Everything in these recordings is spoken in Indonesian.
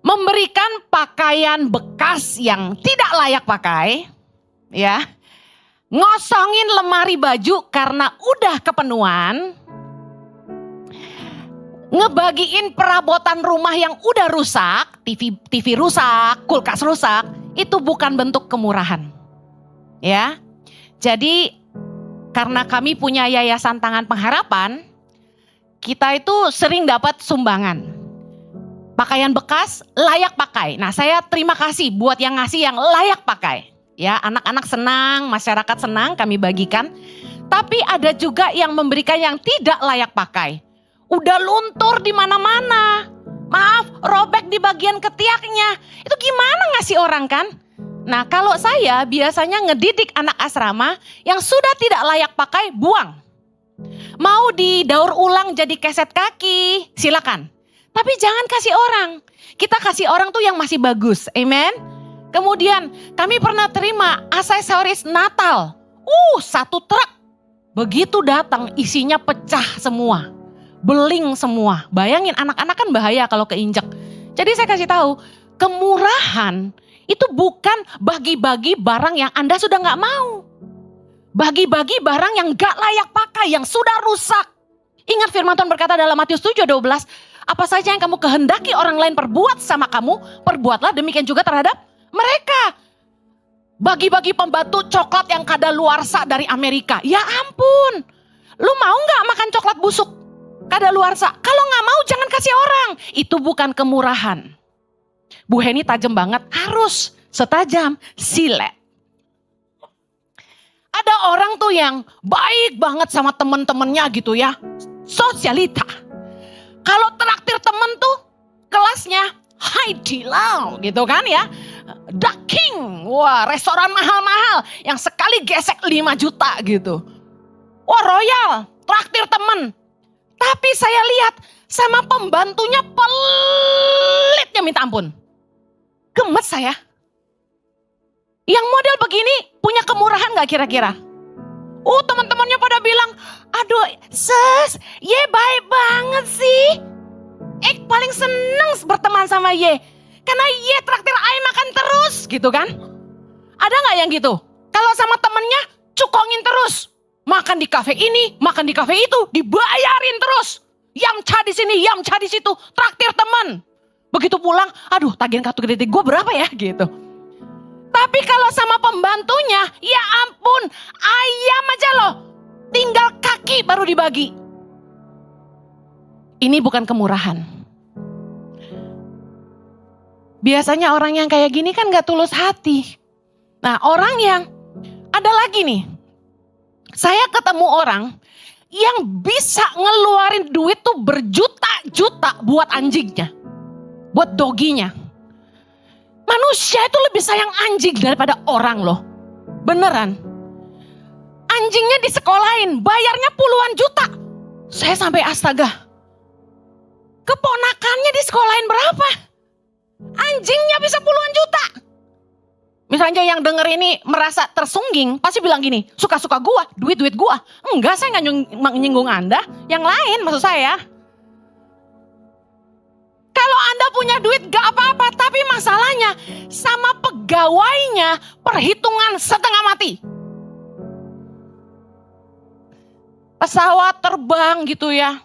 memberikan pakaian bekas yang tidak layak pakai, ya. Ngosongin lemari baju karena udah kepenuhan. Ngebagiin perabotan rumah yang udah rusak, TV rusak, kulkas rusak, itu bukan bentuk kemurahan. Ya. Jadi karena kami punya Yayasan Tangan Pengharapan, kita itu sering dapat sumbangan. Pakaian bekas layak pakai. Nah, saya terima kasih buat yang ngasih yang layak pakai. Ya, anak-anak senang, masyarakat senang kami bagikan. Tapi ada juga yang memberikan yang tidak layak pakai. Udah luntur di mana-mana. Maaf, robek di bagian ketiaknya. Itu gimana ngasih orang kan? Nah, kalau saya biasanya ngedidik anak asrama yang sudah tidak layak pakai, buang. Mau didaur ulang jadi keset kaki, silakan. Tapi jangan kasih orang. Kita kasih orang tuh yang masih bagus. Amen. Kemudian kami pernah terima aksesoris Natal. 1 truk. Begitu datang isinya pecah semua. Beling semua. Bayangin anak-anak kan bahaya kalau keinjek. Jadi saya kasih tahu, kemurahan itu bukan bagi-bagi barang yang Anda sudah gak mau. Bagi-bagi barang yang gak layak pakai, yang sudah rusak. Ingat firman Tuhan berkata dalam Matius 7:12, apa saja yang kamu kehendaki orang lain perbuat sama kamu, perbuatlah demikian juga terhadap mereka. Bagi-bagi pembantu coklat yang kadaluarsa dari Amerika. Ya ampun, lu mau gak makan coklat busuk kadaluarsa? Kalau gak mau jangan kasih orang. Itu bukan kemurahan. Bu Heni tajam banget, harus setajam silet. Ada orang tuh yang baik banget sama temen-temennya gitu ya. Sosialita. Kalau traktir temen tuh kelasnya high deal gitu kan ya. The King, wah restoran mahal-mahal yang sekali gesek 5 juta gitu. Wah royal, traktir temen. Tapi saya lihat sama pembantunya pelitnya minta ampun. Gemes saya. Yang model begini punya kemurahan gak kira-kira? Teman-temannya pada bilang, aduh sis, Ye baik banget sih. Paling seneng berteman sama Ye. Karena Ye traktir Ai makan terus gitu kan. Ada gak yang gitu? Kalau sama temennya cukongin terus. Makan di kafe ini, makan di kafe itu, dibayarin terus. Yamcha di sini, yamcha di situ, traktir teman. Begitu pulang, aduh tagihan kartu kredit gue berapa ya gitu. Tapi kalau sama pembantunya, ya ampun, ayam aja loh. Tinggal kaki baru dibagi. Ini bukan kemurahan. Biasanya orang yang kayak gini kan gak tulus hati. Nah orang yang, ada lagi nih. Saya ketemu orang yang bisa ngeluarin duit tuh berjuta-juta buat anjingnya. Buat doginya. Manusia itu lebih sayang anjing daripada orang loh. Beneran. Anjingnya disekolahin, bayarnya puluhan juta. Saya sampai astaga. Keponakannya disekolahin berapa? Anjingnya bisa puluhan juta. Misalnya yang denger ini merasa tersungging, pasti bilang gini, suka-suka gua, duit-duit gua. Enggak, saya gak menyinggung Anda. Yang lain maksud saya. Kalau Anda punya duit gak apa-apa, tapi masalahnya sama pegawainya perhitungan setengah mati. Pesawat terbang gitu ya.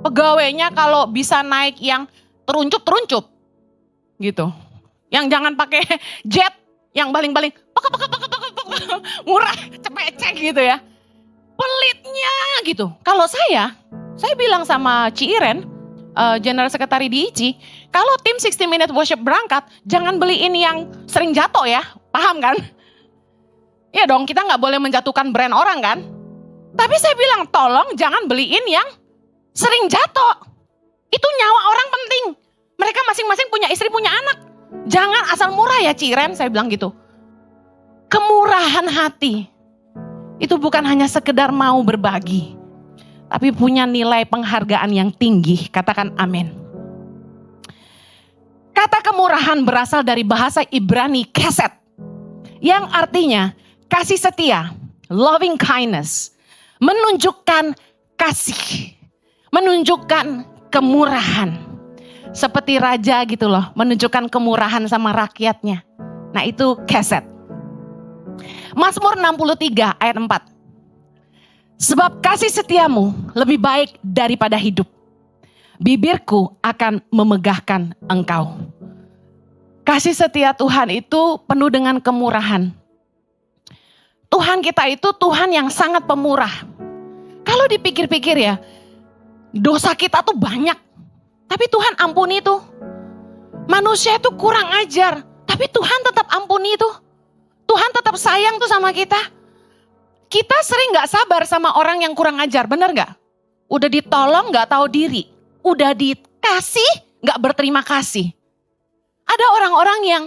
Pegawainya kalau bisa naik yang teruncup-teruncup gitu. Yang jangan pakai jet yang baling-baling murah, cepecek gitu ya. Pelitnya gitu. Kalau saya bilang sama Ci Iren, General Secretary di ICI, kalau tim 60 Minute Worship berangkat, jangan beliin yang sering jatuh ya, paham kan? Ya dong, kita gak boleh menjatuhkan brand orang kan? Tapi saya bilang, tolong jangan beliin yang sering jatuh. Itu nyawa orang penting. Mereka masing-masing punya istri, punya anak. Jangan asal murah ya Ciren, saya bilang gitu. Kemurahan hati, itu bukan hanya sekedar mau berbagi. Tapi punya nilai penghargaan yang tinggi. Katakan amin. Kata kemurahan berasal dari bahasa Ibrani keset. Yang artinya kasih setia, loving kindness. Menunjukkan kasih, menunjukkan kemurahan. seperti raja gitu loh, menunjukkan kemurahan sama rakyatnya. Nah itu Kesed. Mazmur 63 ayat 4. Sebab kasih setiamu lebih baik daripada hidup. Bibirku akan memegahkan engkau. Kasih setia Tuhan itu penuh dengan kemurahan. Tuhan kita itu Tuhan yang sangat pemurah. Kalau dipikir-pikir ya, dosa kita tuh banyak. Tapi Tuhan ampuni itu. Manusia itu kurang ajar. Tapi Tuhan tetap ampuni itu. Tuhan tetap sayang tuh sama kita. Kita sering gak sabar sama orang yang kurang ajar, bener gak? Udah ditolong gak tahu diri. Udah dikasih gak berterima kasih. Ada orang-orang yang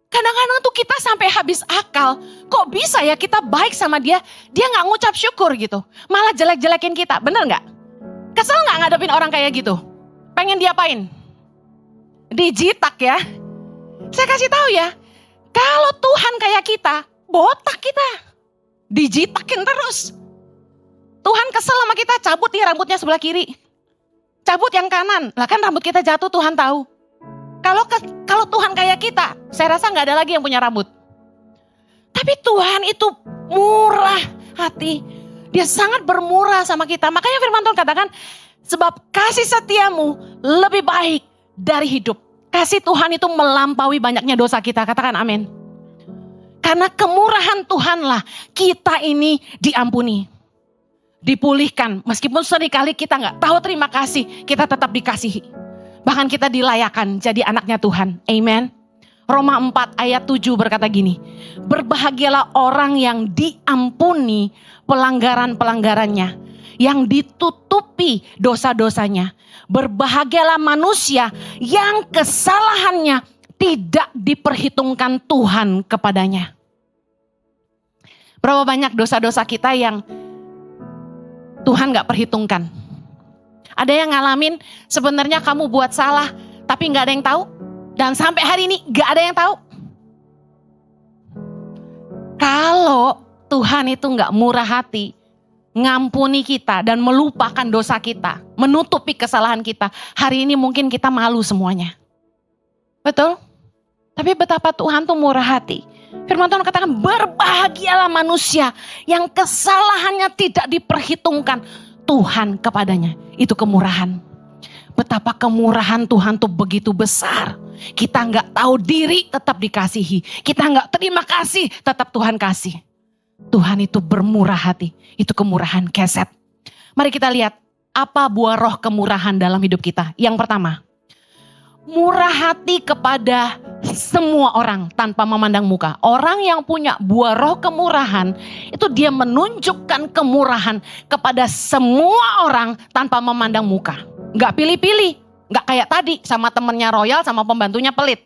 kadang-kadang tuh kita sampai habis akal. Kok bisa ya kita baik sama dia, dia gak ngucap syukur gitu. Malah jelek-jelekin kita, bener gak? Kesel gak ngadepin orang kayak gitu? Pengen diapain? Dijitak ya. Saya kasih tahu ya, kalau Tuhan kayak kita, botak kita. Dijitakin terus. Tuhan kesel sama kita, cabut nih rambutnya sebelah kiri. Cabut yang kanan. Lah kan rambut kita jatuh, Tuhan tahu. Kalau Tuhan kayak kita, saya rasa gak ada lagi yang punya rambut. Tapi Tuhan itu murah hati. Dia sangat bermurah sama kita. Makanya firman Tuhan katakan, sebab kasih setiamu lebih baik dari hidup. Kasih Tuhan itu melampaui banyaknya dosa kita. Katakan amin. Karena kemurahan Tuhanlah kita ini diampuni. Dipulihkan. Meskipun seringkali kita gak tahu terima kasih, kita tetap dikasihi. Bahkan kita dilayakan jadi anaknya Tuhan. Amen. Roma 4 ayat 7 berkata gini. Berbahagialah orang yang diampuni pelanggaran-pelanggarannya. Yang ditutupi dosa-dosanya. Berbahagialah manusia yang kesalahannya tidak diperhitungkan Tuhan kepadanya. Berapa banyak dosa-dosa kita yang Tuhan gak perhitungkan. Ada yang ngalamin sebenarnya kamu buat salah, tapi gak ada yang tahu. Dan sampai hari ini gak ada yang tahu. Kalau Tuhan itu gak murah hati, ngampuni kita dan melupakan dosa kita, menutupi kesalahan kita, hari ini mungkin kita malu semuanya. Betul? Tapi betapa Tuhan tuh murah hati. Firman Tuhan katakan, berbahagialah manusia yang kesalahannya tidak diperhitungkan Tuhan kepadanya. Itu kemurahan. Betapa kemurahan Tuhan tuh begitu besar. Kita gak tahu diri tetap dikasihi. Kita gak terima kasih tetap Tuhan kasih. Tuhan itu bermurah hati. Itu kemurahan Kesed. Mari kita lihat apa buah roh kemurahan dalam hidup kita. Yang pertama, murah hati kepada semua orang tanpa memandang muka. Orang yang punya buah roh kemurahan, itu dia menunjukkan kemurahan kepada semua orang tanpa memandang muka. Gak pilih-pilih, gak kayak tadi sama temennya royal sama pembantunya pelit.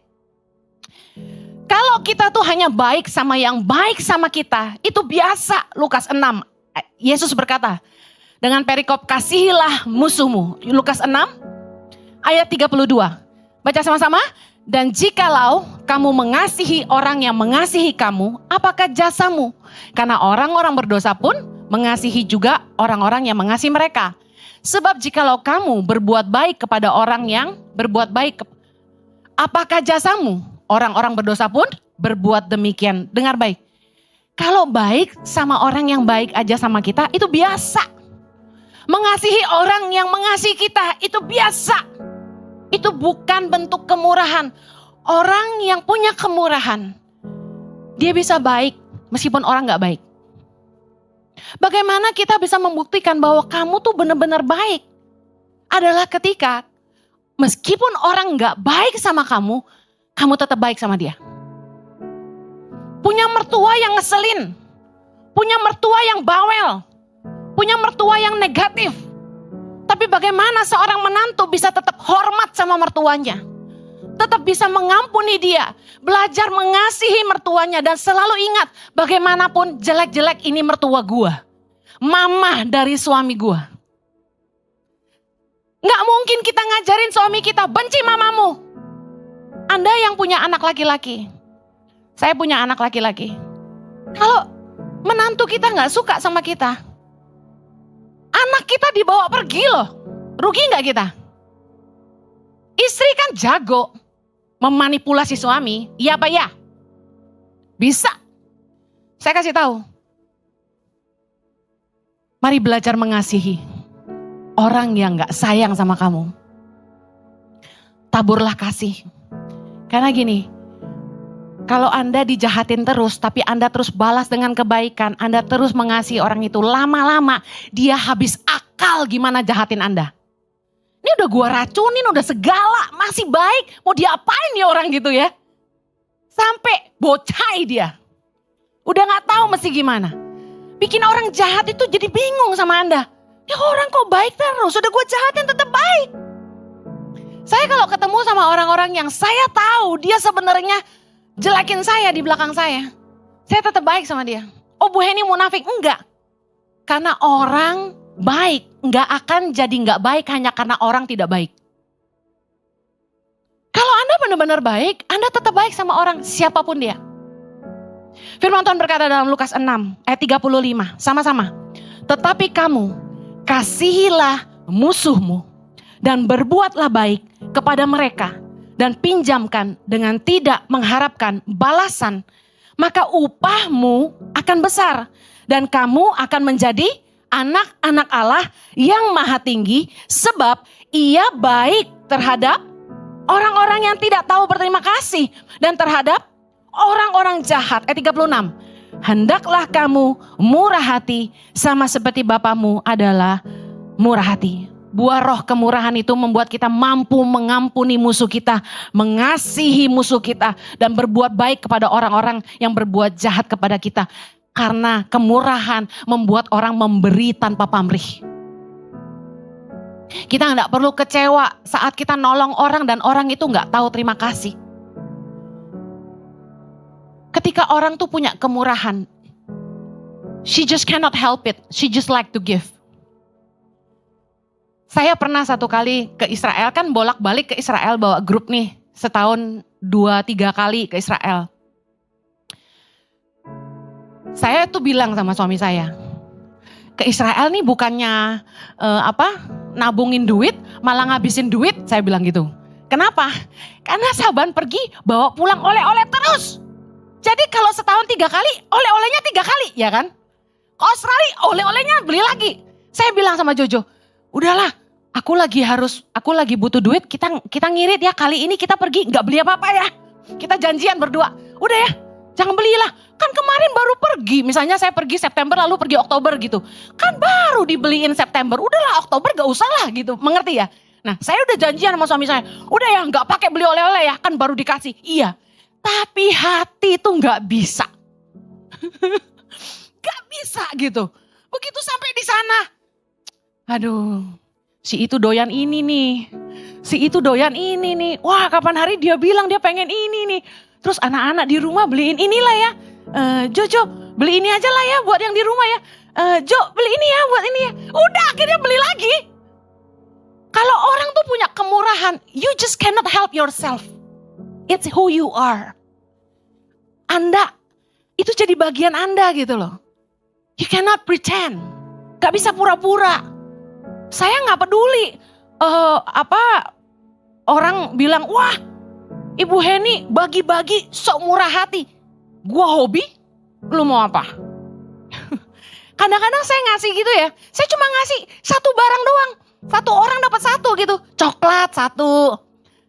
Kalau kita tuh hanya baik sama yang baik sama kita, itu biasa. Lukas 6, Yesus berkata, dengan perikop kasihilah musuhmu. Lukas 6 ayat 32. Baca sama-sama. Dan jikalau kamu mengasihi orang yang mengasihi kamu, apakah jasamu? Karena orang-orang berdosa pun mengasihi juga orang-orang yang mengasihi mereka. Sebab jikalau kamu berbuat baik kepada orang yang berbuat baik, apakah jasamu? Orang-orang berdosa pun berbuat demikian. Dengar baik. Kalau baik sama orang yang baik aja sama kita, itu biasa. Mengasihi orang yang mengasihi kita, itu biasa. Itu bukan bentuk kemurahan. Orang yang punya kemurahan, dia bisa baik meskipun orang gak baik. Bagaimana kita bisa membuktikan bahwa kamu tuh benar-benar baik? Adalah ketika meskipun orang gak baik sama kamu, kamu tetap baik sama dia. Punya mertua yang ngeselin, punya mertua yang bawel, punya mertua yang negatif. Tapi bagaimana seorang menantu bisa tetap hormat sama mertuanya? Tetap bisa mengampuni dia. Belajar mengasihi mertuanya dan selalu ingat bagaimanapun jelek-jelek ini mertua gua. Mama dari suami gua. Gak mungkin kita ngajarin suami kita benci mamamu. Anda yang punya anak laki-laki. Saya punya anak laki-laki. Kalau menantu kita gak suka sama kita, anak kita dibawa pergi loh. Rugi gak kita? Istri kan jago memanipulasi suami, iya apa ya? Bisa. Saya kasih tahu. Mari belajar mengasihi orang yang gak sayang sama kamu. Taburlah kasih. Karena gini, kalau Anda dijahatin terus, tapi Anda terus balas dengan kebaikan, Anda terus mengasihi orang itu, lama-lama dia habis akal gimana jahatin Anda. Ini udah gua racunin, udah segala, masih baik, mau diapain ya orang gitu ya. Sampai bocai dia. Udah gak tahu mesti gimana. Bikin orang jahat itu jadi bingung sama Anda. Ya orang kok baik terus, udah gue jahatin tetap baik. Saya kalau ketemu sama orang-orang yang saya tahu dia sebenarnya jelekin saya di belakang saya tetap baik sama dia. Oh Bu Heni munafik? Enggak. Karena orang baik enggak akan jadi enggak baik hanya karena orang tidak baik. Kalau Anda benar-benar baik, Anda tetap baik sama orang siapapun dia. Firman Tuhan berkata dalam Lukas 6 ayat 35, sama-sama. Tetapi kamu kasihilah musuhmu dan berbuatlah baik kepada mereka dan pinjamkan dengan tidak mengharapkan balasan, maka upahmu akan besar dan kamu akan menjadi anak-anak Allah yang maha tinggi, sebab ia baik terhadap orang-orang yang tidak tahu berterima kasih dan terhadap orang-orang jahat. Ayat 36. Hendaklah kamu murah hati sama seperti Bapamu adalah murah hati. Buah roh kemurahan itu membuat kita mampu mengampuni musuh kita, mengasihi musuh kita, dan berbuat baik kepada orang-orang yang berbuat jahat kepada kita. Karena kemurahan membuat orang memberi tanpa pamrih. Kita nggak perlu kecewa saat kita nolong orang dan orang itu nggak tahu terima kasih. Ketika orang tuh punya kemurahan, she just cannot help it, she just like to give. Saya pernah satu kali ke Israel, kan bolak-balik ke Israel bawa grup nih, setahun 2-3 kali ke Israel. Saya tuh bilang sama suami saya, ke Israel nih bukannya nabungin duit, malah ngabisin duit, saya bilang gitu. Kenapa? Karena saban pergi bawa pulang oleh-oleh terus. Jadi kalau setahun 3 kali, oleh-olehnya 3 kali, ya kan? Ke Australia, oleh-olehnya beli lagi. Saya bilang sama Jojo, udahlah, aku lagi butuh duit, kita ngirit ya, kali ini kita pergi, gak beli apa-apa ya. Kita janjian berdua, udah ya, jangan belilah. Kan kemarin baru pergi, misalnya saya pergi September lalu pergi Oktober gitu. Kan baru dibeliin September, udahlah Oktober gak usah lah gitu, mengerti ya? Nah saya udah janjian sama suami saya, udah ya gak pakai beli oleh-oleh ya, kan baru dikasih, iya. Tapi hati itu gak bisa. Gak bisa gitu. Begitu sampai di sana, aduh, si itu doyan ini nih. Si itu doyan ini nih. Wah, kapan hari dia bilang dia pengen ini nih. Terus anak-anak di rumah beliin inilah ya. Jojo, beli ini aja lah ya buat yang di rumah ya. Jo, beli ini ya buat ini ya. Udah, akhirnya beli lagi. Kalau orang tuh punya kemurahan, you just cannot help yourself. It's who you are. Anda, itu jadi bagian Anda gitu loh. You cannot pretend. Gak bisa pura-pura. Saya gak peduli. Orang bilang, wah Ibu Heni bagi-bagi sok murah hati. Gua hobi, lu mau apa? Kadang-kadang saya ngasih gitu ya. Saya cuma ngasih satu barang doang. Satu orang dapat satu gitu. Coklat satu.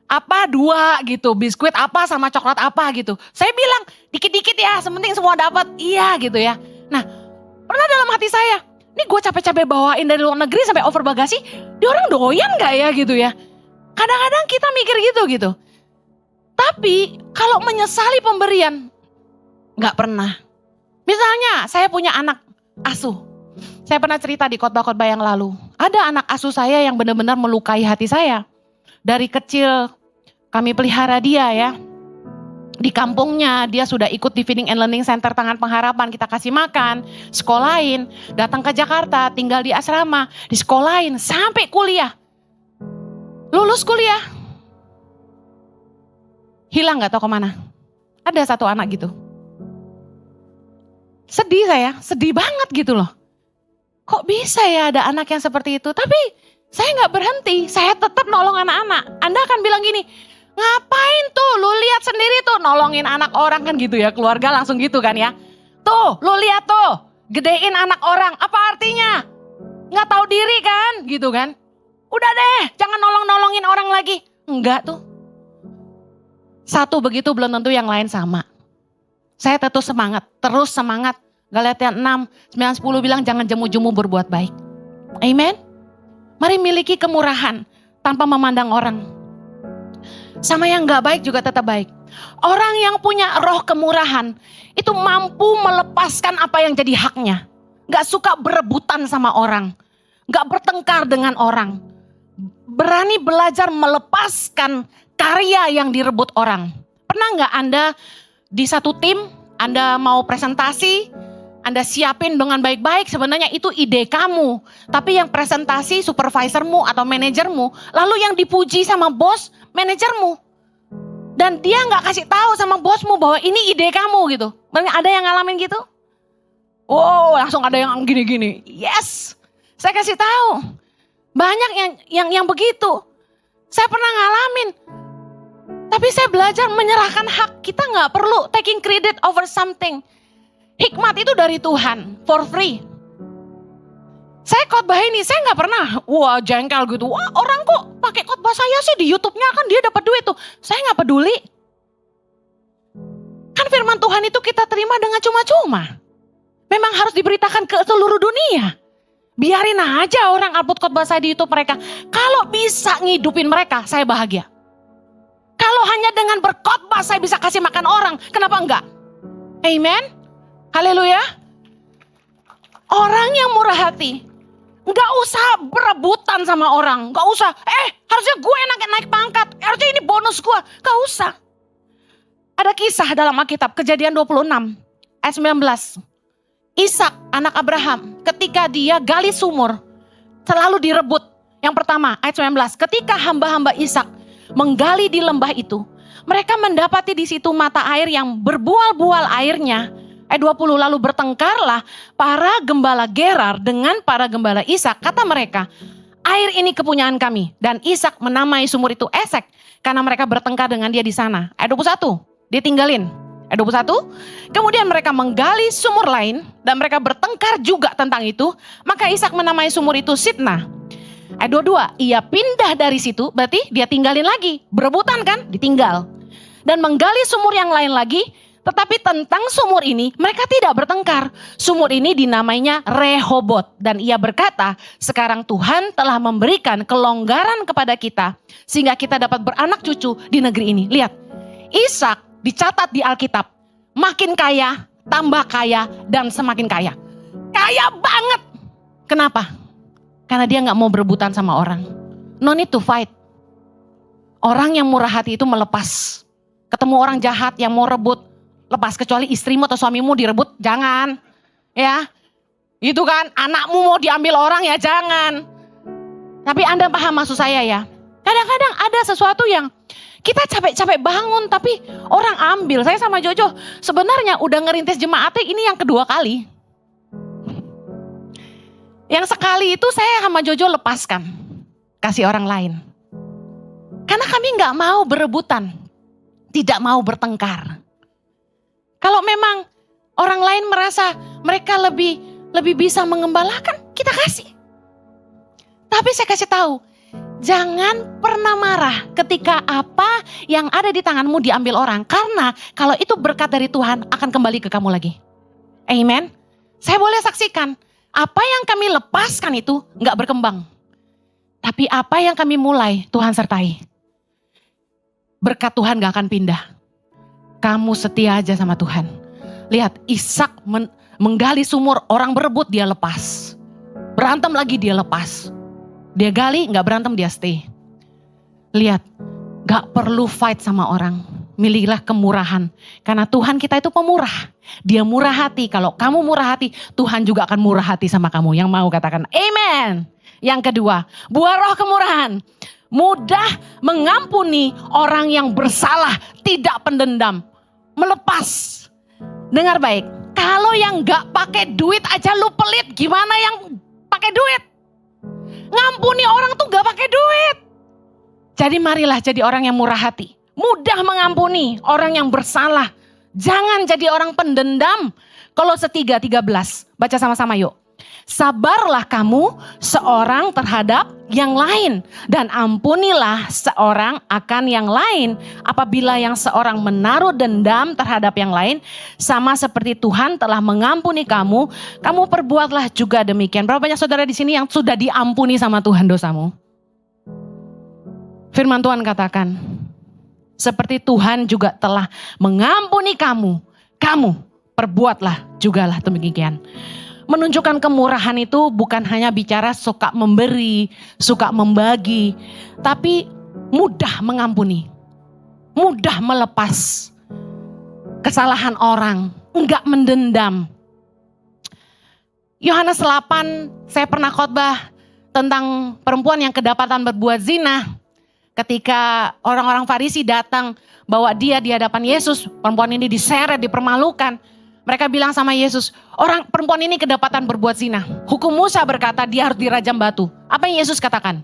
2 gitu, biskuit apa sama coklat apa gitu. Saya bilang dikit-dikit ya, sementing semua dapat. Iya gitu ya. Nah, pernah dalam hati saya, ini gue capek-capek bawain dari luar negeri sampai over bagasi, dia orang doyan gak ya gitu ya. Kadang-kadang kita mikir gitu. Tapi kalau menyesali pemberian, gak pernah. Misalnya saya punya anak asuh. Saya pernah cerita di khotbah-khotbah yang lalu. Ada anak asuh saya yang benar-benar melukai hati saya. Dari kecil kami pelihara dia ya. Di kampungnya dia sudah ikut di Feeding and Learning Center Tangan Pengharapan. Kita kasih makan, sekolahin, datang ke Jakarta, tinggal di asrama, di sekolahin sampai kuliah. Lulus kuliah. Hilang gak tahu kemana. Ada satu anak gitu. Sedih saya, sedih banget gitu loh. Kok bisa ya ada anak yang seperti itu? Tapi Saya nggak berhenti, saya tetap nolong anak-anak. Anda akan bilang gini, ngapain tuh, lu lihat sendiri tuh nolongin anak orang kan gitu ya, keluarga langsung gitu kan ya. Tuh, lu lihat tuh, gedein anak orang, apa artinya? Nggak tahu diri kan, gitu kan. Udah deh, jangan nolong-nolongin orang lagi. Enggak tuh. Satu begitu belum tentu yang lain sama. Saya terus semangat. Galatia 6, 9, 10 bilang jangan jemu-jemu berbuat baik. Amen. Mari miliki kemurahan tanpa memandang orang. Sama yang gak baik juga tetap baik. Orang yang punya roh kemurahan itu mampu melepaskan apa yang jadi haknya. Gak suka berebutan sama orang. Gak bertengkar dengan orang. Berani belajar melepaskan karya yang direbut orang. Pernah gak Anda di satu tim, Anda mau presentasi, Anda siapin dengan baik-baik, sebenarnya itu ide kamu. Tapi yang presentasi supervisormu atau manajermu, lalu yang dipuji sama bos, manajermu. Dan dia gak kasih tahu sama bosmu bahwa ini ide kamu gitu. Ada yang ngalamin gitu? Wow, langsung ada yang gini-gini. Yes, saya kasih tahu. Banyak yang begitu. Saya pernah ngalamin. Tapi saya belajar menyerahkan hak. Kita gak perlu taking credit over something. Hikmat itu dari Tuhan, for free. Saya khotbah ini, saya gak pernah, wah jengkel gitu. Wah orang kok pakai khotbah saya sih di YouTube-nya kan dia dapat duit tuh. Saya gak peduli. Kan firman Tuhan itu kita terima dengan cuma-cuma. Memang harus diberitakan ke seluruh dunia. Biarin aja orang upload khotbah saya di YouTube mereka. Kalau bisa ngidupin mereka, saya bahagia. Kalau hanya dengan berkhotbah saya bisa kasih makan orang, kenapa enggak? Amen. Haleluya. Orang yang murah hati, enggak usah berebutan sama orang, enggak usah. Harusnya gue enak naik pangkat, harusnya ini bonus gue, enggak usah. Ada kisah dalam Alkitab, Kejadian 26 ayat 19. Ishak anak Abraham, ketika dia gali sumur, selalu direbut. Yang pertama ayat 19, ketika hamba-hamba Ishak menggali di lembah itu, mereka mendapati di situ mata air yang berbual-bual airnya. Ayat 20, lalu bertengkarlah para gembala Gerar dengan para gembala Ishak. Kata mereka, air ini kepunyaan kami. Dan Ishak menamai sumur itu Esek, karena mereka bertengkar dengan dia di sana. Ayat 21, ditinggalin. Ayat 21, kemudian mereka menggali sumur lain, dan mereka bertengkar juga tentang itu. Maka Ishak menamai sumur itu Sitnah. Ayat 22, ia pindah dari situ, berarti dia tinggalin lagi. Berebutan kan, ditinggal. Dan menggali sumur yang lain lagi, tetapi tentang sumur ini mereka tidak bertengkar. Sumur ini dinamainya Rehobot. Dan ia berkata, sekarang Tuhan telah memberikan kelonggaran kepada kita, sehingga kita dapat beranak cucu di negeri ini. Lihat, Ishak dicatat di Alkitab, makin kaya, tambah kaya, dan semakin kaya. Kaya banget. Kenapa? Karena dia gak mau berebutan sama orang. No need to fight. Orang yang murah hati itu melepas. Ketemu orang jahat yang mau rebut, lepas. Kecuali istrimu atau suamimu direbut, jangan. Ya, itu kan anakmu mau diambil orang ya jangan. Tapi Anda paham maksud saya ya. Kadang-kadang ada sesuatu yang kita capek-capek bangun tapi orang ambil. Saya sama Jojo sebenarnya udah ngerintis jemaatnya ini yang kedua kali. Yang sekali itu saya sama Jojo lepaskan, kasih orang lain. Karena kami gak mau berebutan, tidak mau bertengkar. Kalau memang orang lain merasa mereka lebih bisa mengembalakan, kita kasih. Tapi saya kasih tahu, jangan pernah marah ketika apa yang ada di tanganmu diambil orang. Karena kalau itu berkat dari Tuhan akan kembali ke kamu lagi. Amen. Saya boleh saksikan, apa yang kami lepaskan itu gak berkembang. Tapi apa yang kami mulai, Tuhan sertai. Berkat Tuhan gak akan pindah. Kamu setia aja sama Tuhan. Lihat, Ishak menggali sumur, orang berebut dia lepas. Berantem lagi dia lepas. Dia gali, gak berantem dia stay. Lihat, gak perlu fight sama orang. Milikilah kemurahan. Karena Tuhan kita itu pemurah. Dia murah hati. Kalau kamu murah hati, Tuhan juga akan murah hati sama kamu. Yang mau katakan amen. Yang kedua, buah roh kemurahan. Mudah mengampuni orang yang bersalah, tidak pendendam. Melepas. Dengar baik, kalau yang gak pakai duit aja lu pelit, gimana yang pakai duit? Ngampuni orang tuh gak pakai duit. Jadi marilah jadi orang yang murah hati. Mudah mengampuni orang yang bersalah. Jangan jadi orang pendendam. Kolose 3:13. Baca sama-sama yuk. Sabarlah kamu seorang terhadap yang lain. Dan ampunilah seorang akan yang lain. Apabila yang seorang menaruh dendam terhadap yang lain. Sama seperti Tuhan telah mengampuni kamu. Kamu perbuatlah juga demikian. Berapa banyak saudara di sini yang sudah diampuni sama Tuhan dosamu? Firman Tuhan katakan, seperti Tuhan juga telah mengampuni kamu, kamu perbuatlah jugalah demikian. Menunjukkan kemurahan itu bukan hanya bicara suka memberi, suka membagi, tapi mudah mengampuni, mudah melepas kesalahan orang, enggak mendendam. Yohanes 8, saya pernah khotbah tentang perempuan yang kedapatan berbuat zina. Ketika orang-orang Farisi datang bawa dia di hadapan Yesus, perempuan ini diseret, dipermalukan. Mereka bilang sama Yesus, perempuan ini kedapatan berbuat zina. Hukum Musa berkata dia harus dirajam batu. Apa yang Yesus katakan?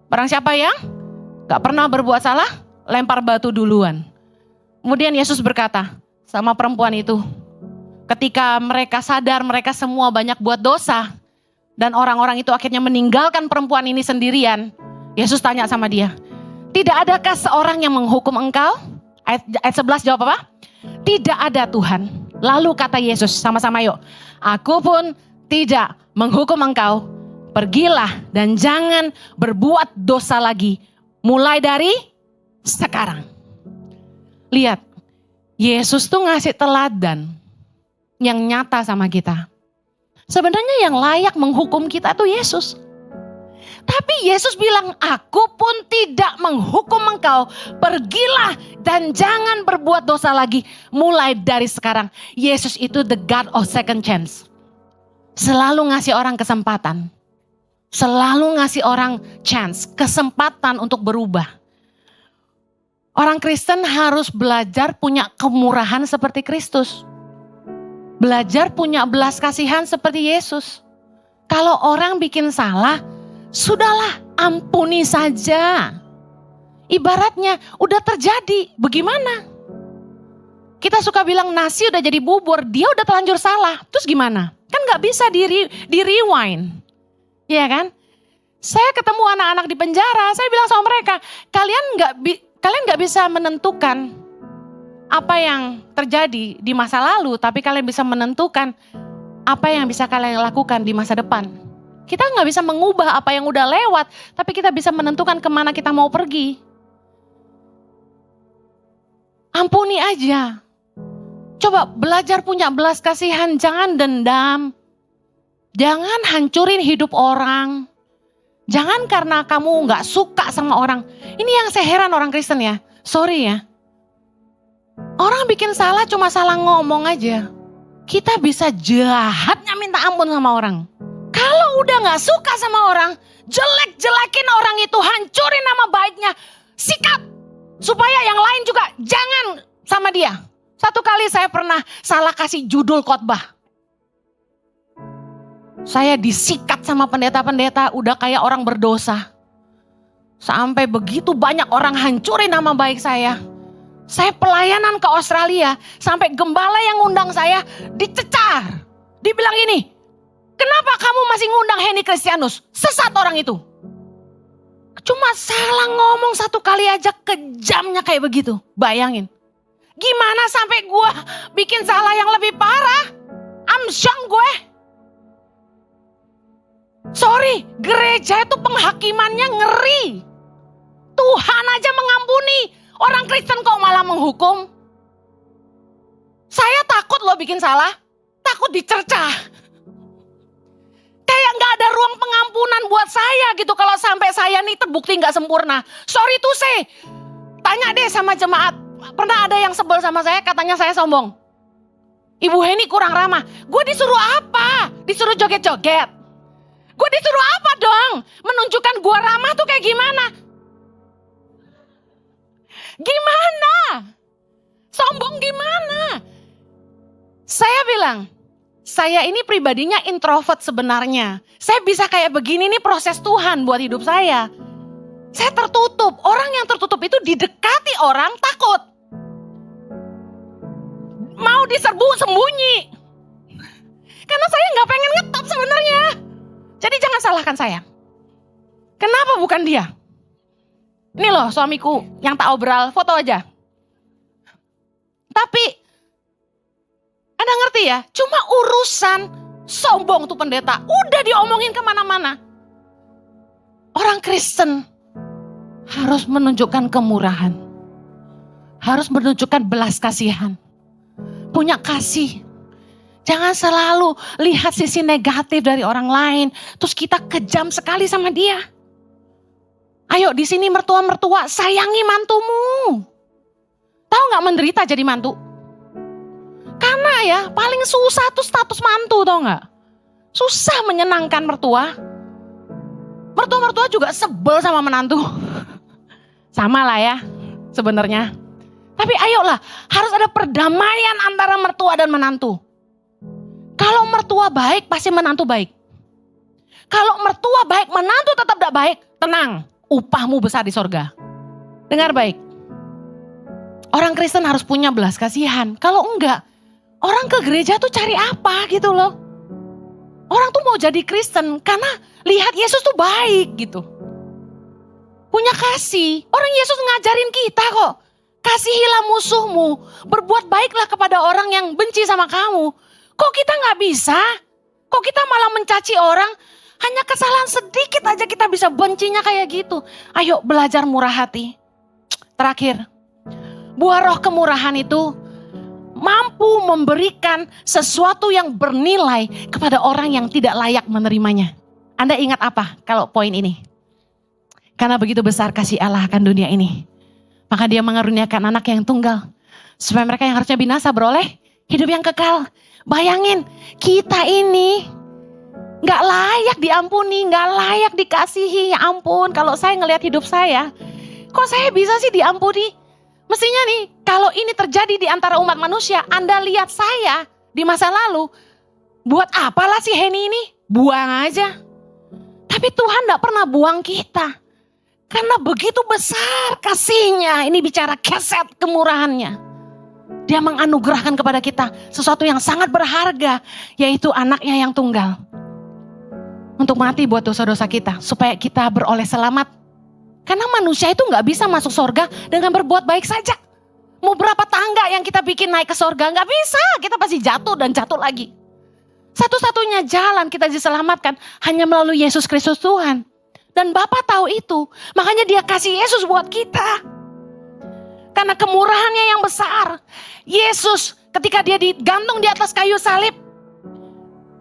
Barang siapa yang gak pernah berbuat salah, lempar batu duluan. Kemudian Yesus berkata sama perempuan itu, ketika mereka sadar mereka semua banyak buat dosa, dan orang-orang itu akhirnya meninggalkan perempuan ini sendirian, Yesus tanya sama dia, tidak adakah seorang yang menghukum engkau? Ayat 11 jawab apa? Tidak ada Tuhan. Lalu kata Yesus, sama-sama yuk. Aku pun tidak menghukum engkau. Pergilah dan jangan berbuat dosa lagi. Mulai dari sekarang. Lihat, Yesus tuh ngasih teladan yang nyata sama kita. Sebenarnya yang layak menghukum kita tuh Yesus. Tapi Yesus bilang, aku pun tidak menghukum engkau. Pergilah dan jangan berbuat dosa lagi. Mulai dari sekarang. Yesus itu the God of second chance. Selalu ngasih orang kesempatan. Selalu ngasih orang chance. Kesempatan untuk berubah. Orang Kristen harus belajar punya kemurahan seperti Kristus. Belajar punya belas kasihan seperti Yesus. Kalau orang bikin salah, sudahlah, ampuni saja. Ibaratnya udah terjadi, bagaimana? Kita suka bilang nasi udah jadi bubur, dia udah terlanjur salah. Terus gimana? Kan gak bisa di rewind. Iya kan? Saya ketemu anak-anak di penjara, saya bilang sama mereka, kalian gak bisa menentukan apa yang terjadi di masa lalu, tapi kalian bisa menentukan apa yang bisa kalian lakukan di masa depan. Kita nggak bisa mengubah apa yang udah lewat, tapi kita bisa menentukan kemana kita mau pergi. Ampuni aja. Coba belajar punya belas kasihan, jangan dendam. Jangan hancurin hidup orang. Jangan karena kamu nggak suka sama orang. Ini yang saya heran orang Kristen ya, sorry ya. Orang bikin salah cuma salah ngomong aja. Kita bisa jahatnya minta ampun sama orang. Kalau udah gak suka sama orang, jelek-jelekin orang itu, hancurin nama baiknya, sikat. Supaya yang lain juga jangan sama dia. Satu kali saya pernah salah kasih judul khotbah. Saya disikat sama pendeta-pendeta, udah kayak orang berdosa. Sampai begitu banyak orang hancurin nama baik saya. Saya pelayanan ke Australia, sampai gembala yang ngundang saya dicecar. Dibilang ini, kenapa kamu masih ngundang Henny Kristianus? Sesat orang itu. Cuma salah ngomong satu kali aja kejamnya kayak begitu. Bayangin. Gimana sampai gue bikin salah yang lebih parah? Amsyong gue. Sorry, gereja itu penghakimannya ngeri. Tuhan aja mengampuni. Orang Kristen kok malah menghukum? Saya takut loh bikin salah. Takut dicercah. Kayak gak ada ruang pengampunan buat saya gitu. Kalau sampai saya nih terbukti gak sempurna. Sorry to say. Tanya deh sama jemaat. Pernah ada yang sebel sama saya, katanya saya sombong. Ibu Henny kurang ramah. Gue disuruh apa? Disuruh joget-joget. Gue disuruh apa dong? Menunjukkan gue ramah tuh kayak gimana? Gimana? Sombong gimana? Saya bilang, Saya ini pribadinya introvert sebenarnya. Saya bisa kayak begini nih proses Tuhan buat hidup saya. Saya tertutup. Orang yang tertutup itu didekati orang takut. Mau diserbu sembunyi. Karena saya nggak pengen ngetop sebenarnya. Jadi jangan salahkan saya. Kenapa bukan dia? Ini loh suamiku yang tak obral, foto aja. Tapi Anda ngerti ya, cuma urusan sombong tuh pendeta, udah diomongin kemana-mana. Orang Kristen harus menunjukkan kemurahan, harus menunjukkan belas kasihan, punya kasih. Jangan selalu lihat sisi negatif dari orang lain, terus kita kejam sekali sama dia. Ayo di sini mertua-mertua, sayangi mantumu. Tahu nggak menderita jadi mantu? Karena ya paling susah tuh status mantu, tau nggak? Susah menyenangkan mertua. Mertua-mertua juga sebel sama menantu. Sama lah ya sebenarnya. Tapi ayolah, harus ada perdamaian antara mertua dan menantu. Kalau mertua baik, pasti menantu baik. Kalau mertua baik, menantu tetap tidak baik, tenang, upahmu besar di sorga. Dengar baik. Orang Kristen harus punya belas kasihan. Kalau enggak, orang ke gereja tuh cari apa gitu loh. Orang tuh mau jadi Kristen karena lihat Yesus tuh baik gitu. Punya kasih. Orang Yesus ngajarin kita kok. Kasihilah musuhmu. Berbuat baiklah kepada orang yang benci sama kamu. Kok kita gak bisa? Kok kita malah mencaci orang? Hanya kesalahan sedikit aja kita bisa bencinya kayak gitu. Ayo belajar murah hati. Terakhir, buah roh kemurahan itu mampu memberikan sesuatu yang bernilai kepada orang yang tidak layak menerimanya. Anda ingat apa kalau poin ini? Karena begitu besar kasih Allah akan dunia ini, maka dia mengaruniakan anak yang tunggal, supaya mereka yang harusnya binasa beroleh hidup yang kekal. Bayangin, kita ini gak layak diampuni, gak layak dikasihi. Ya ampun, kalau saya ngelihat hidup saya, kok saya bisa sih diampuni? Mestinya nih, kalau ini terjadi di antara umat manusia, Anda lihat saya di masa lalu, buat apalah si Henny ini? Buang aja. Tapi Tuhan gak pernah buang kita. Karena begitu besar kasihnya, ini bicara keset kemurahannya. Dia menganugerahkan kepada kita sesuatu yang sangat berharga, yaitu anaknya yang tunggal. Untuk mati buat dosa-dosa kita, supaya kita beroleh selamat. Karena manusia itu gak bisa masuk surga dengan berbuat baik saja. Mau berapa tangga yang kita bikin naik ke surga, gak bisa. Kita pasti jatuh dan jatuh lagi. Satu-satunya jalan kita diselamatkan hanya melalui Yesus Kristus Tuhan. Dan Bapa tahu itu, makanya dia kasih Yesus buat kita. Karena kemurahannya yang besar. Yesus ketika dia digantung di atas kayu salib,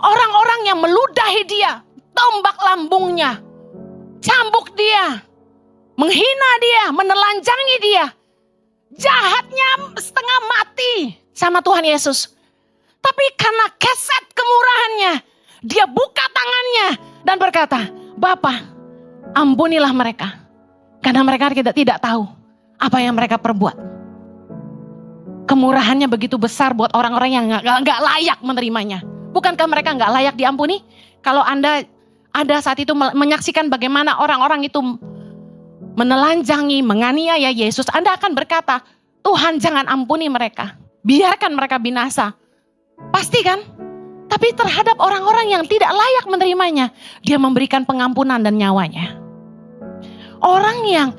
orang-orang yang meludahi dia, tombak lambungnya, cambuk dia, menghina dia, menelanjangi dia, jahatnya setengah mati sama Tuhan Yesus. Tapi karena keset kemurahannya, dia buka tangannya dan berkata, Bapa, ampunilah mereka, karena mereka tidak tahu apa yang mereka perbuat. Kemurahannya begitu besar buat orang-orang yang gak layak menerimanya. Bukankah mereka gak layak diampuni? Kalau Anda ada saat itu menyaksikan bagaimana orang-orang itu menelanjangi, menganiaya Yesus, Anda akan berkata, Tuhan jangan ampuni mereka, biarkan mereka binasa. Pasti kan? Tapi terhadap orang-orang yang tidak layak menerimanya, dia memberikan pengampunan dan nyawanya. Orang yang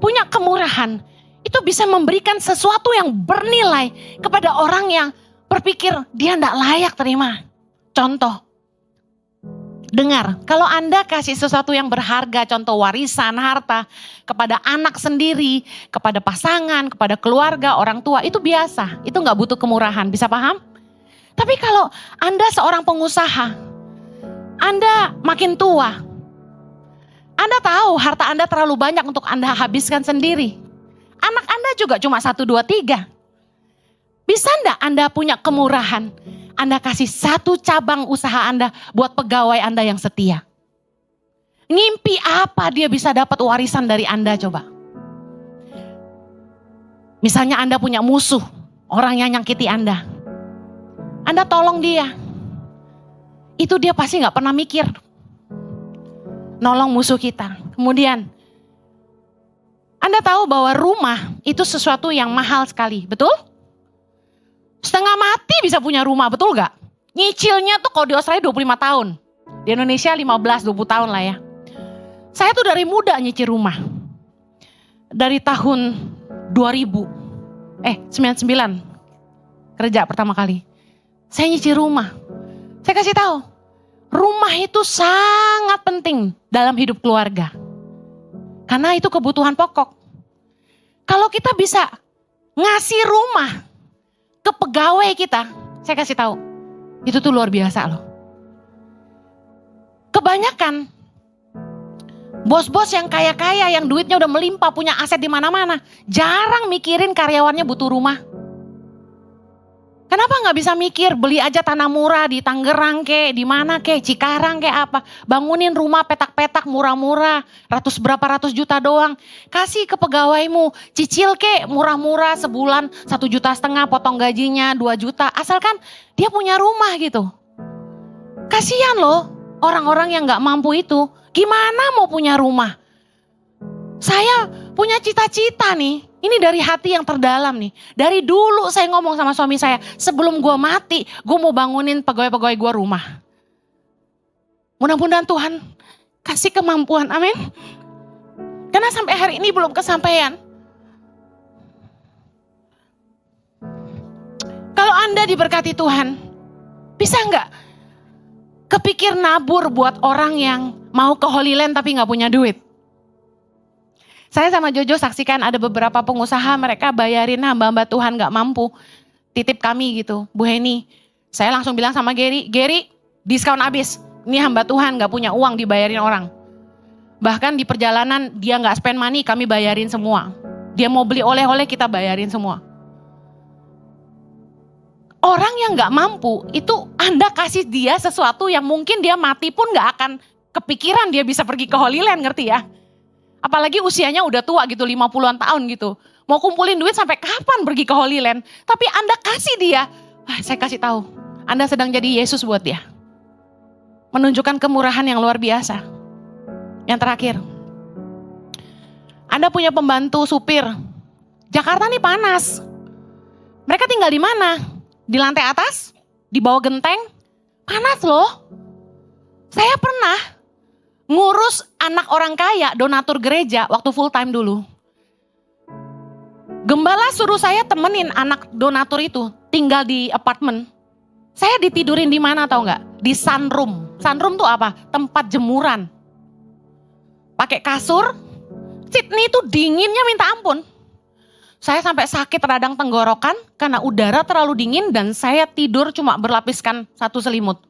punya kemurahan itu bisa memberikan sesuatu yang bernilai kepada orang yang berpikir dia tidak layak terima. Contoh, dengar, kalau Anda kasih sesuatu yang berharga, contoh warisan, harta, kepada anak sendiri, kepada pasangan, kepada keluarga, orang tua, itu biasa. Itu gak butuh kemurahan, bisa paham? Tapi kalau Anda seorang pengusaha, Anda makin tua, Anda tahu harta Anda terlalu banyak untuk Anda habiskan sendiri. Anak Anda juga cuma 1, 2, 3. Bisa enggak Anda punya kemurahan? Anda kasih 1 cabang usaha Anda buat pegawai Anda yang setia. Ngimpi apa dia bisa dapat warisan dari Anda coba? Misalnya Anda punya musuh, orang yang nyakiti Anda. Anda tolong dia. itu dia pasti gak pernah mikir nolong musuh kita. Kemudian, Anda tahu bahwa rumah itu sesuatu yang mahal sekali, betul? Setengah mati bisa punya rumah, betul gak? Nyicilnya tuh kalau di Australia 25 tahun. Di Indonesia 15-20 tahun lah ya. Saya tuh dari muda nyicil rumah. Dari tahun 99 kerja pertama kali. Saya nyicil rumah. Saya kasih tahu, rumah itu sangat penting dalam hidup keluarga. Karena itu kebutuhan pokok. Kalau kita bisa ngasih rumah ke pegawai kita, saya kasih tahu, itu tuh luar biasa loh. Kebanyakan bos-bos yang kaya-kaya, yang duitnya udah melimpah, punya aset di mana-mana, jarang mikirin karyawannya butuh rumah. Kenapa nggak bisa mikir beli aja tanah murah di Tangerang kek, di mana kek, Cikarang kek apa, bangunin rumah petak-petak murah-murah, berapa ratus juta doang, kasih ke pegawaimu, cicil kek murah-murah sebulan 1,5 juta, potong gajinya 2 juta, asalkan dia punya rumah gitu. Kasihan loh orang-orang yang nggak mampu itu, gimana mau punya rumah? Saya punya cita-cita nih, ini dari hati yang terdalam nih. Dari dulu saya ngomong sama suami saya, sebelum gue mati, gue mau bangunin pegawai-pegawai gue rumah. Mudah-mudahan Tuhan kasih kemampuan, amin. Karena sampai hari ini belum kesampaian. Kalau Anda diberkati Tuhan, bisa nggak kepikir nabur buat orang yang mau ke Holy Land tapi nggak punya duit? Saya sama Jojo saksikan ada beberapa pengusaha, mereka bayarin hamba-hamba Tuhan gak mampu. Titip kami gitu, Bu Heni. Saya langsung bilang sama Gary, diskon habis. Ini hamba Tuhan gak punya uang dibayarin orang. Bahkan di perjalanan dia gak spend money, kami bayarin semua. Dia mau beli oleh-oleh, kita bayarin semua. Orang yang gak mampu, itu Anda kasih dia sesuatu yang mungkin dia mati pun gak akan kepikiran dia bisa pergi ke Holy Land, ngerti ya? Apalagi usianya udah tua gitu, 50-an tahun gitu. Mau kumpulin duit sampai kapan pergi ke Holy Land? Tapi Anda kasih dia, saya kasih tahu, Anda sedang jadi Yesus buat dia. Menunjukkan kemurahan yang luar biasa. Yang terakhir, Anda punya pembantu supir. Jakarta nih panas. Mereka tinggal di mana? Di lantai atas? Di bawah genteng? Panas loh. Saya pernah ngurus anak orang kaya, donatur gereja waktu full time dulu. Gembala suruh saya temenin anak donatur itu tinggal di apartemen. Saya ditidurin di mana tahu nggak? Di sunroom. Sunroom tuh apa? Tempat jemuran. Pakai kasur. Sydney itu dinginnya minta ampun. Saya sampai sakit radang tenggorokan karena udara terlalu dingin dan saya tidur cuma berlapiskan satu selimut.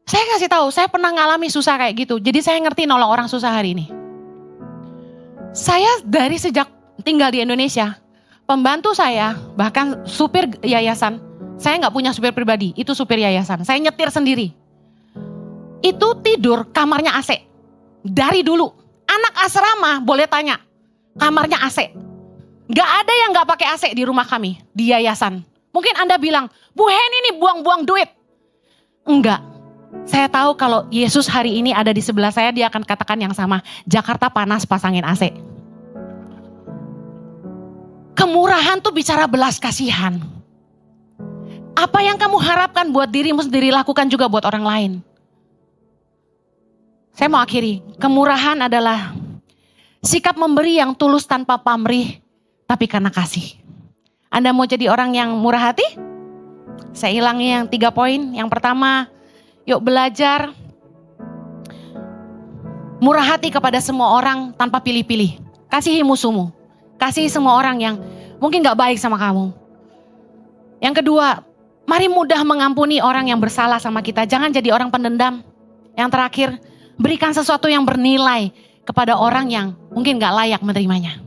Saya kasih tahu, saya pernah ngalami susah kayak gitu. Jadi saya ngerti nolong orang susah hari ini. Saya dari sejak tinggal di Indonesia, pembantu saya, bahkan supir yayasan, saya nggak punya supir pribadi, itu supir yayasan. Saya nyetir sendiri. Itu tidur kamarnya AC. Dari dulu, anak asrama boleh tanya, kamarnya AC. Nggak ada yang nggak pakai AC di rumah kami, di yayasan. Mungkin Anda bilang, Bu Heni ini buang-buang duit. Enggak. Saya tahu kalau Yesus hari ini ada di sebelah saya, dia akan katakan yang sama. Jakarta panas, pasangin AC. Kemurahan tuh bicara belas kasihan. Apa yang kamu harapkan buat dirimu sendiri, lakukan juga buat orang lain. Saya mau akhiri. Kemurahan adalah sikap memberi yang tulus tanpa pamrih, tapi karena kasih. Anda mau jadi orang yang murah hati? Saya ulangi yang 3 poin. Yang pertama, yuk belajar murah hati kepada semua orang tanpa pilih-pilih. Kasihi musuhmu. Kasihi semua orang yang mungkin gak baik sama kamu. Yang kedua, mari mudah mengampuni orang yang bersalah sama kita. Jangan jadi orang pendendam. Yang terakhir, berikan sesuatu yang bernilai kepada orang yang mungkin gak layak menerimanya.